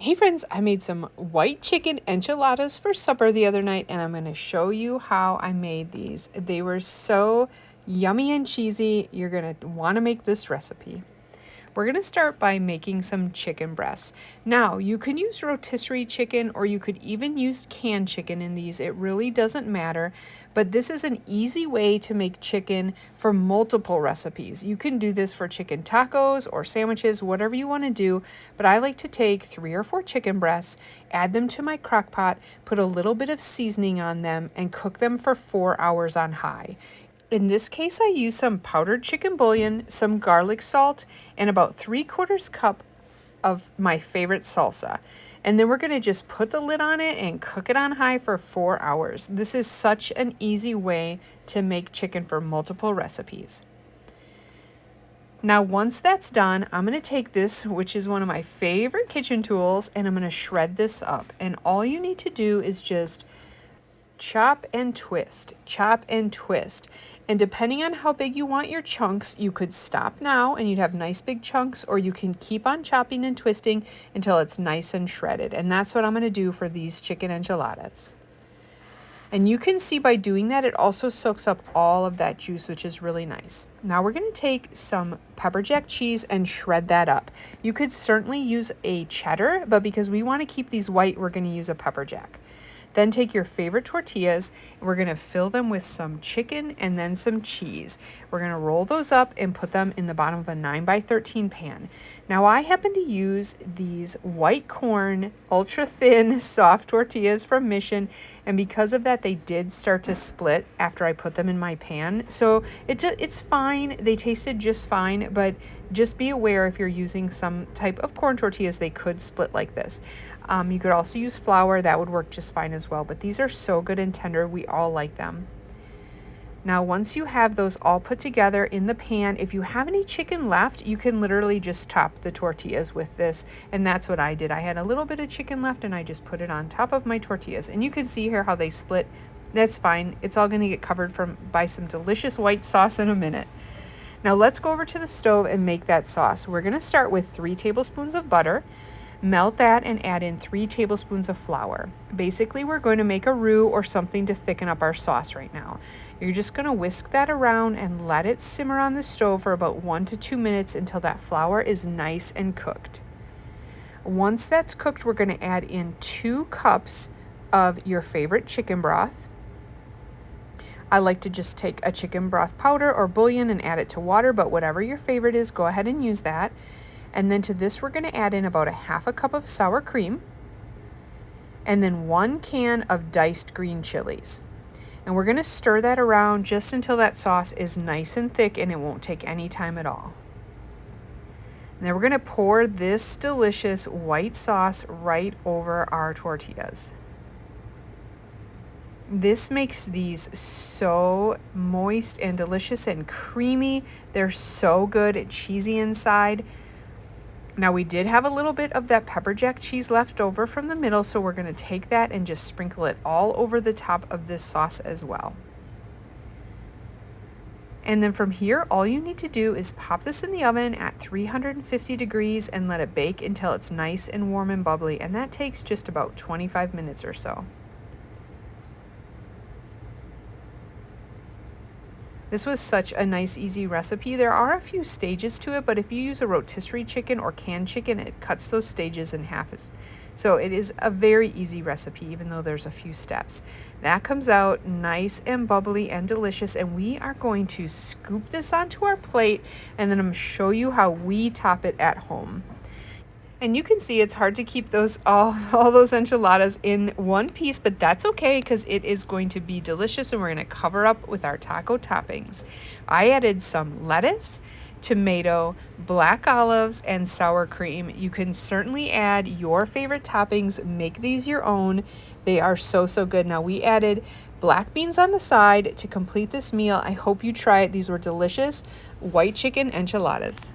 Hey friends, I made some white chicken enchiladas for supper the other night, and I'm going to show you how I made these. They were so yummy and cheesy. You're going to want to make this recipe. We're going to start by making some chicken breasts. Now, you can use rotisserie chicken or you could even use canned chicken in these. It really doesn't matter, but this is an easy way to make chicken for multiple recipes. You can do this for chicken tacos or sandwiches, whatever you want to do, but I like to take 3 or 4 chicken breasts, add them to my crock pot, put a little bit of seasoning on them, and cook them for 4 hours on high. In this case, I use some powdered chicken bouillon, some garlic salt, and about 3/4 cup of my favorite salsa. And then we're going to just put the lid on it and cook it on high for 4 hours. This is such an easy way to make chicken for multiple recipes. Now, once that's done, I'm going to take this, which is one of my favorite kitchen tools, and I'm going to shred this up. And all you need to do is just chop and twist, chop and twist. And depending on how big you want your chunks, you could stop now and you'd have nice big chunks, or you can keep on chopping and twisting until it's nice and shredded. And that's what I'm going to do for these chicken enchiladas. And you can see by doing that, it also soaks up all of that juice, which is really nice. Now we're going to take some pepper jack cheese and shred that up. You could certainly use a cheddar, but because we want to keep these white, we're going to use a pepper jack. Then take your favorite tortillas, and we're going to fill them with some chicken and then some cheese. We're going to roll those up and put them in the bottom of a 9x13 pan. Now I happen to use these white corn, ultra thin, soft tortillas from Mission, and because of that, they did start to split after I put them in my pan. So it's fine. They tasted just fine, but just be aware if you're using some type of corn tortillas, they could split like this. You could also use flour. That would work just fine as well. But these are so good and tender. We all like them. Now, once you have those all put together in the pan, if you have any chicken left, you can literally just top the tortillas with this. And that's what I did. I had a little bit of chicken left and I just put it on top of my tortillas. And you can see here how they split. That's fine. It's all going to get covered by some delicious white sauce in a minute. Now let's go over to the stove and make that sauce. We're going to start with 3 tablespoons of butter. Melt that and add in 3 tablespoons of flour. Basically, we're going to make a roux or something to thicken up our sauce right now. You're just going to whisk that around and let it simmer on the stove for about 1 to 2 minutes until that flour is nice and cooked. Once that's cooked, we're going to add in 2 cups of your favorite chicken broth. I like to just take a chicken broth powder or bouillon and add it to water, but whatever your favorite is, go ahead and use that. And then to this, we're going to add in about a 1/2 cup of sour cream and then 1 can of diced green chilies. And we're going to stir that around just until that sauce is nice and thick and it won't take any time at all. And then we're going to pour this delicious white sauce right over our tortillas. This makes these so moist and delicious and creamy. They're so good and cheesy inside. Now we did have a little bit of that pepper jack cheese left over from the middle, so we're going to take that and just sprinkle it all over the top of this sauce as well. And then from here, all you need to do is pop this in the oven at 350 degrees and let it bake until it's nice and warm and bubbly, and that takes just about 25 minutes or so. This was such a nice, easy recipe. There are a few stages to it, but if you use a rotisserie chicken or canned chicken, it cuts those stages in half. So it is a very easy recipe, even though there's a few steps. That comes out nice and bubbly and delicious, and we are going to scoop this onto our plate, and then I'm going to show you how we top it at home. And you can see it's hard to keep those all those enchiladas in one piece, but that's okay because it is going to be delicious and we're going to cover up with our taco toppings. I added some lettuce, tomato, black olives, and sour cream. You can certainly add your favorite toppings. Make these your own. They are so good. Now we added black beans on the side to complete this meal. I hope you try it. These were delicious white chicken enchiladas.